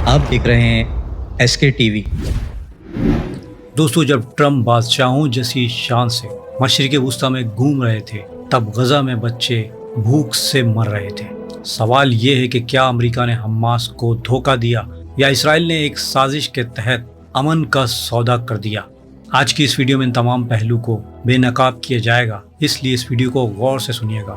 आप देख रहे हैं एसके टीवी। दोस्तों, जब ट्रम्प बादशाहों जैसी शान से मशरिक़ वुस्ता में घूम रहे थे, तब गजा में बच्चे भूख से मर रहे थे। सवाल ये है कि क्या अमेरिका ने हमास को धोखा दिया या इसराइल ने एक साजिश के तहत अमन का सौदा कर दिया। आज की इस वीडियो में इन तमाम पहलू को बेनकाब किया जाएगा, इसलिए इस वीडियो को गौर से सुनिएगा।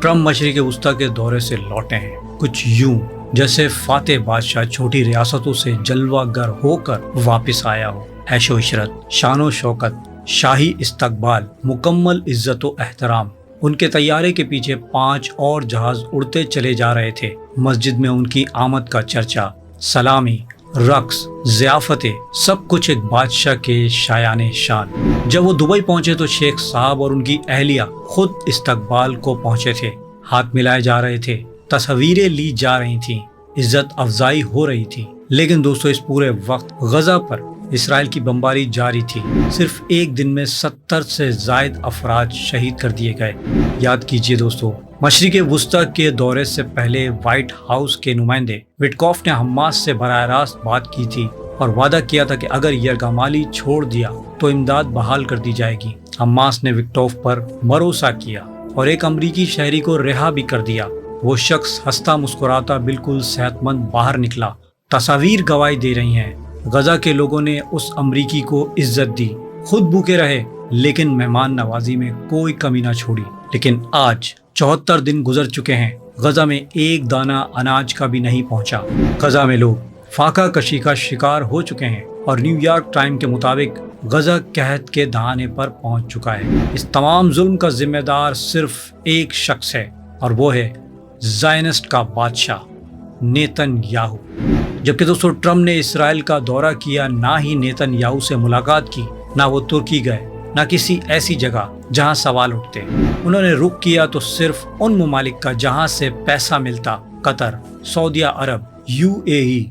ट्रम्प मशरिक़ वुस्ता के दौरे से लौटे हैं, कुछ यूं जैसे फातेह बादशाह छोटी रियासतों से जलवागर होकर वापस आया हो। ऐशो इशरत, शानो शौकत, शाही इस्तकबाल, मुकम्मल इज्जत व एहतराम। उनके तैयारे के पीछे 5 और जहाज उड़ते चले जा रहे थे। मस्जिद में उनकी आमद का चर्चा, सलामी, रक्स, ज़ियाफ़तें, सब कुछ एक बादशाह के शायाने शान। जब वो दुबई पहुंचे तो शेख साहब और उनकी अहलिया खुद इस्तकबाल को पहुंचे थे। हाथ मिलाए जा रहे थे, तस्वीरें ली जा रही थीं, इज्जत अफजाई हो रही थी। लेकिन दोस्तों, इस पूरे वक्त गजा पर इसराइल की बमबारी जारी थी। सिर्फ एक दिन में 70 से ज़ायद अफराद शहीद कर दिए गए। याद कीजिए दोस्तों, मशरिक़ वुस्ता के दौरे से पहले व्हाइट हाउस के नुमाइंदे विटकॉफ ने हमास से बराह रास्त बात की थी और वादा किया था कि अगर यरगमाली छोड़ दिया तो इमदाद बहाल कर दी जाएगी। हमास ने विटकॉफ पर भरोसा किया और एक अमरीकी शहरी को रिहा भी कर दिया। वो शख्स हंसता मुस्कुराता बिल्कुल सेहतमंद बाहर निकला। तस्वीर गवाही दे रही हैं, गजा के लोगों ने उस अमरीकी को इज्जत दी, खुद भूखे रहे, लेकिन मेहमान नवाजी में कोई कमी ना छोड़ी। लेकिन आज 74 दिन गुजर चुके हैं, गजा में एक दाना अनाज का भी नहीं पहुंचा। गजा में लोग फाका कशी का शिकार हो चुके हैं और न्यूयॉर्क टाइम के मुताबिक गजा कहत के दहाने पर पहुंच चुका है। इस तमाम जुल्म का जिम्मेदार सिर्फ एक शख्स है और वो है ज़ायनिस्ट का बादशाह नेतन्याहू। जबकि दोस्तों, ट्रम्प ने इसराइल का दौरा किया, ना ही नेतन्याहू से मुलाकात की, ना वो तुर्की गए, ना किसी ऐसी जगह जहां सवाल उठते। उन्होंने रुख किया तो सिर्फ उन ममालिक का जहां से पैसा मिलता। कतर, सऊदी अरब, UAE।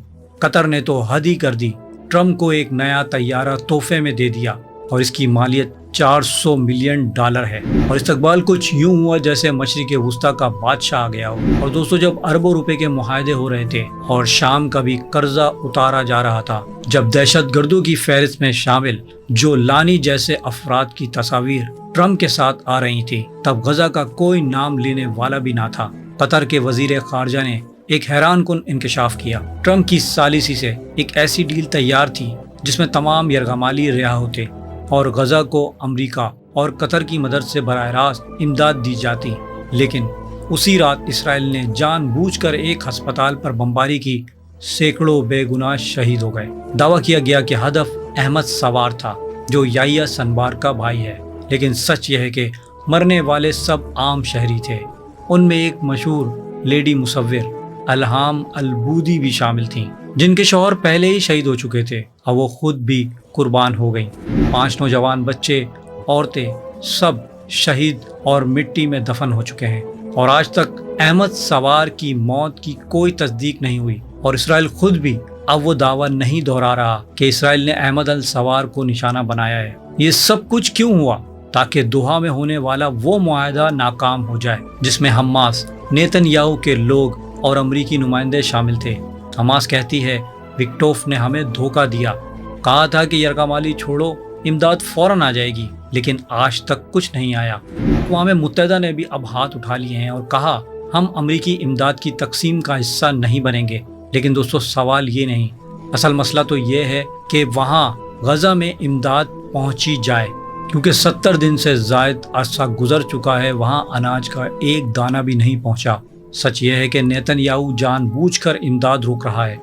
कतर ने तो हद ही कर दी, ट्रम्प को एक नया तैयारा तोहफे में दे दिया और इसकी मालियत $400 मिलियन है। और इस्तकबाल कुछ यूं हुआ जैसे मशरिक़ वुस्ता का बादशाह आ गया हो। और दोस्तों, जब अरबों रुपए के मुआहदे हो रहे थे और शाम का भी कर्जा उतारा जा रहा था, जब दहशतगर्दों की फहरिस्त में शामिल जो लानी जैसे अफराद की तस्वीर ट्रम्प के साथ आ रही थी, तब गजा का कोई नाम लेने वाला भी ना था। कतर के वजीर खारजा ने एक हैरान कुन इंकशाफ किया। ट्रम्प की सालिसी से एक ऐसी डील तैयार थी जिसमें तमाम यरगमाली रिहा होते और गजा को अमेरिका और कतर की मदद से बराह रास्त इमदाद दी जाती। लेकिन उसी रात इसराइल ने जानबूझकर एक अस्पताल पर बमबारी की, सैकड़ों बेगुनाह शहीद हो गए। दावा किया गया कि हदफ अहमद सवार था, जो याहिया सनवार का भाई है। लेकिन सच यह है कि मरने वाले सब आम शहरी थे। उनमें एक मशहूर लेडी मुसव्विर अलहाम अलबूदी भी शामिल थीं, जिनके शौहर पहले ही शहीद हो चुके थे और वो खुद भी कुर्बान हो गईं। 5 नौजवान बच्चे, औरतें, सब शहीद और मिट्टी में दफन हो चुके हैं। और आज तक अहमद सवार की मौत की कोई तस्दीक नहीं हुई और इसराइल खुद भी अब वो दावा नहीं दोहरा रहा कि इसराइल ने अहमद अल सवार को निशाना बनाया है। ये सब कुछ क्यों हुआ? ताकि दोहा में होने वाला वो मुआहदा नाकाम हो जाए जिसमें हमास, नेतन्याहू के लोग और अमरीकी नुमाइंदे शामिल थे। हमास कहती है, विटकॉफ ने हमें धोखा दिया, कहा था कि यरगमाली छोड़ो, इमदाद फौरन आ जाएगी, लेकिन आज तक कुछ नहीं आया। अक़वाम मुत्तहिदा ने भी अब हाथ उठा लिए हैं और कहा, हम अमरीकी इमदाद की तकसीम का हिस्सा नहीं बनेंगे। लेकिन दोस्तों, सवाल ये नहीं, असल मसला तो ये है कि वहाँ गजा में इमदाद पहुँची जाए, क्योंकि 70 दिन से ज़ायद अरसा गुजर चुका है, वहाँ अनाज का एक दाना भी नहीं पहुँचा। सच ये है कि नेतन्याहू जानबूझकर इमदाद रोक रहा है।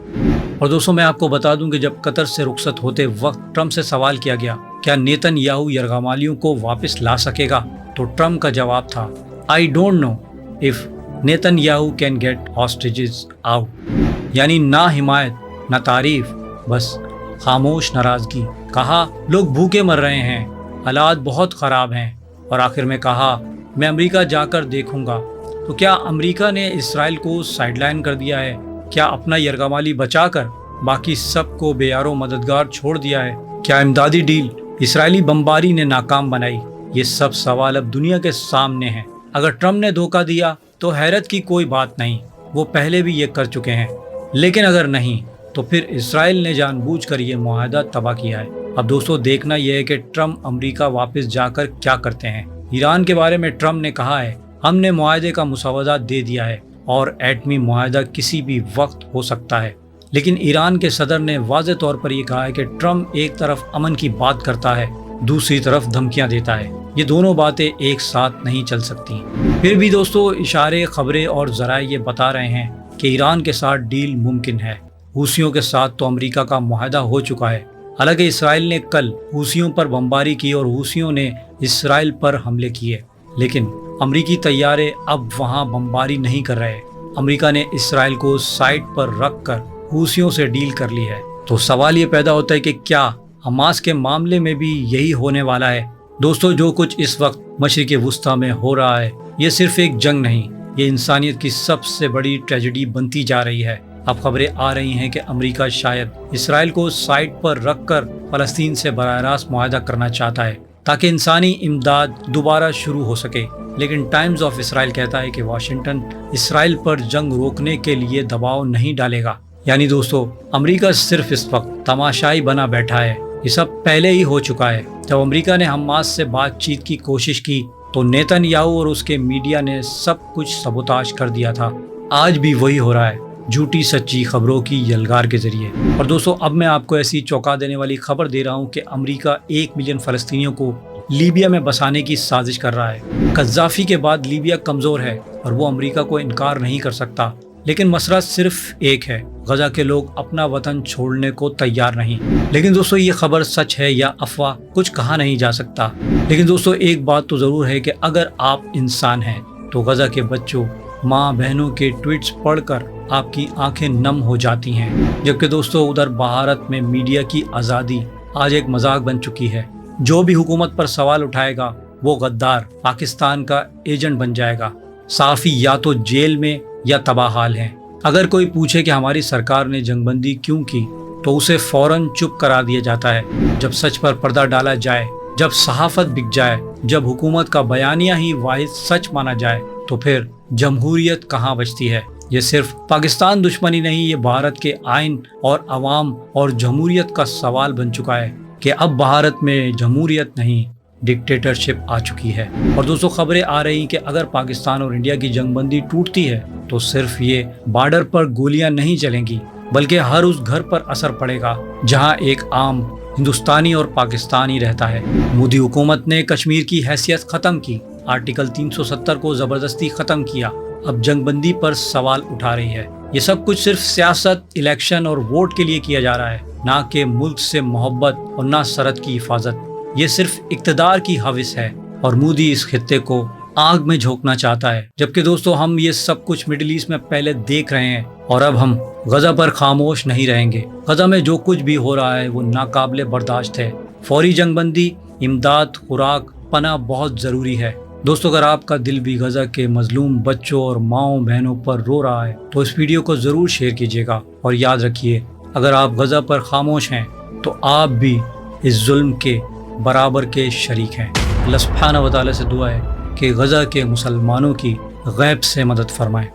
और दोस्तों, मैं आपको बता दूं कि जब कतर से रुखसत होते वक्त ट्रम्प से सवाल किया गया, क्या नेतन्याहू यरगमालियों को वापस ला सकेगा, तो ट्रम्प का जवाब था, I don't know if Netanyahu can get hostages out. यानी ना हिमायत, ना तारीफ, बस खामोश नाराजगी। कहा, लोग भूखे मर रहे हैं, हालात बहुत ख़राब हैं। और आखिर में कहा, मैं अमेरिका जाकर देखूंगा। तो क्या अमेरिका ने इसराइल को साइडलाइन कर दिया है? क्या अपना यरगमाली बचाकर बाकी सबको बेयारो मददगार छोड़ दिया है? क्या इमदादी डील इसराइली बमबारी ने नाकाम बनाई? ये सब सवाल अब दुनिया के सामने हैं। अगर ट्रम्प ने धोखा दिया तो हैरत की कोई बात नहीं, वो पहले भी ये कर चुके हैं। लेकिन अगर नहीं, تو پھر اسرائیل نے جان بوجھ کر یہ معاہدہ تباہ کیا ہے۔ اب دوستو دیکھنا یہ ہے کہ ٹرمپ امریکہ واپس جا کر کیا کرتے ہیں۔ ایران کے بارے میں ٹرمپ نے کہا ہے، ہم نے معاہدے کا مسودہ دے دیا ہے اور ایٹمی معاہدہ کسی بھی وقت ہو سکتا ہے۔ لیکن ایران کے صدر نے واضح طور پر یہ کہا ہے کہ ٹرمپ ایک طرف امن کی بات کرتا ہے، دوسری طرف دھمکیاں دیتا ہے۔ یہ دونوں باتیں ایک ساتھ نہیں چل سکتی۔ پھر بھی دوستو اشارے، خبریں اور ذرائع یہ بتا رہے ہیں کہ ایران کے ساتھ ڈیل ممکن ہے۔ حوثیوں کے ساتھ تو امریکہ کا معاہدہ ہو چکا ہے۔ حالانکہ اسرائیل نے کل حوثیوں پر بمباری کی اور حوثیوں نے اسرائیل پر حملے کیے، لیکن امریکی طیارے اب وہاں بمباری نہیں کر رہے۔ امریکہ نے اسرائیل کو سائٹ پر رکھ کر حوثیوں سے ڈیل کر لی ہے۔ تو سوال یہ پیدا ہوتا ہے کہ کیا حماس کے معاملے میں بھی یہی ہونے والا ہے؟ دوستو جو کچھ اس وقت مشرق وسطیٰ میں ہو رہا ہے یہ صرف ایک جنگ نہیں، یہ انسانیت کی سب سے بڑی ٹریجڈی بنتی جا رہی ہے۔ اب خبریں آ رہی ہیں کہ امریکہ شاید اسرائیل کو سائٹ پر رکھ کر فلسطین سے براہ راست معاہدہ کرنا چاہتا ہے تاکہ انسانی امداد دوبارہ شروع ہو سکے۔ لیکن ٹائمز آف اسرائیل کہتا ہے کہ واشنگٹن اسرائیل پر جنگ روکنے کے لیے دباؤ نہیں ڈالے گا۔ یعنی دوستو امریکہ صرف اس وقت تماشائی بنا بیٹھا ہے۔ یہ سب پہلے ہی ہو چکا ہے۔ جب امریکہ نے حماس سے بات چیت کی کوشش کی تو نیتن یاہو اور اس کے میڈیا نے سب کچھ سبوتاژ کر دیا تھا۔ آج بھی وہی ہو رہا ہے، جھوٹی سچی خبروں کی یلغار کے ذریعے۔ اور دوستو اب میں آپ کو ایسی چونکا دینے والی خبر دے رہا ہوں کہ امریکہ 1 ملین فلسطینیوں کو لیبیا میں بسانے کی سازش کر رہا ہے۔ قذافی کے بعد لیبیا کمزور ہے اور وہ امریکہ کو انکار نہیں کر سکتا، لیکن مسئلہ صرف ایک ہے، غزہ کے لوگ اپنا وطن چھوڑنے کو تیار نہیں۔ لیکن دوستو یہ خبر سچ ہے یا افواہ کچھ کہا نہیں جا سکتا۔ لیکن دوستو ایک بات تو ضرور ہے کہ اگر آپ انسان ہیں تو غزہ کے بچوں، ماں بہنوں کے ٹویٹس پڑھ کر آپ کی آنکھیں نم ہو جاتی ہیں۔ جبکہ دوستو ادھر بھارت میں میڈیا کی آزادی آج ایک مذاق بن چکی ہے۔ جو بھی حکومت پر سوال اٹھائے گا وہ غدار، پاکستان کا ایجنٹ بن جائے گا۔ صحافی یا تو جیل میں یا تباہ حال ہیں۔ اگر کوئی پوچھے کہ ہماری سرکار نے جنگ بندی کیوں کی تو اسے فوراً چپ کرا دیا جاتا ہے۔ جب سچ پر پردہ ڈالا جائے، جب صحافت بک جائے، جب حکومت کا بیانیہ ہی واحد سچ مانا جائے تو پھر جمہوریت کہاں بچتی ہے؟ یہ صرف پاکستان دشمنی نہیں، یہ بھارت کے آئین اور عوام اور جمہوریت کا سوال بن چکا ہے کہ اب بھارت میں جمہوریت نہیں، ڈکٹیٹرشپ آ چکی ہے۔ اور دوستو خبریں آ رہی ہیں کہ اگر پاکستان اور انڈیا کی جنگ بندی ٹوٹتی ہے تو صرف یہ بارڈر پر گولیاں نہیں چلیں گی بلکہ ہر اس گھر پر اثر پڑے گا جہاں ایک عام ہندوستانی اور پاکستانی رہتا ہے۔ مودی حکومت نے کشمیر کی حیثیت ختم کی، آرٹیکل 370 کو زبردستی ختم کیا، اب جنگ بندی پر سوال اٹھا رہی ہے۔ یہ سب کچھ صرف سیاست، الیکشن اور ووٹ کے لیے کیا جا رہا ہے، نہ کہ ملک سے محبت اور نہ سرحد کی حفاظت۔ یہ صرف اقتدار کی ہوس ہے اور مودی اس خطے کو آگ میں جھونکنا چاہتا ہے۔ جبکہ دوستو ہم یہ سب کچھ مڈل ایسٹ میں پہلے دیکھ رہے ہیں اور اب ہم غزہ پر خاموش نہیں رہیں گے۔ غزہ میں جو کچھ بھی ہو رہا ہے وہ ناقابل برداشت ہے۔ فوری جنگ بندی، امداد، خوراک، پناہ بہت ضروری ہے۔ دوستو اگر آپ کا دل بھی غزہ کے مظلوم بچوں اور ماؤں بہنوں پر رو رہا ہے تو اس ویڈیو کو ضرور شیئر کیجیے گا، اور یاد رکھیے اگر آپ غزہ پر خاموش ہیں تو آپ بھی اس ظلم کے برابر کے شریک ہیں۔ اللہ سبحانہ و تعالیٰ سے دعا ہے کہ غزہ کے مسلمانوں کی غیب سے مدد فرمائے،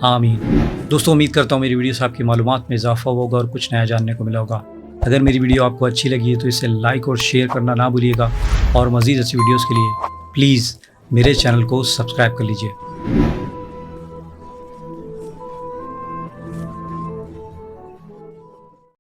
آمین۔ دوستو امید کرتا ہوں میری ویڈیو سے آپ کی معلومات میں اضافہ ہوگا اور کچھ نیا جاننے کو ملا ہوگا۔ اگر میری ویڈیو آپ کو اچھی لگی ہے تو اسے لائک اور شیئر کرنا نہ بھولیے گا، اور مزید اچھی ویڈیوز کے لیے پلیز میرے چینل کو سبسکرائب کر لیجئے۔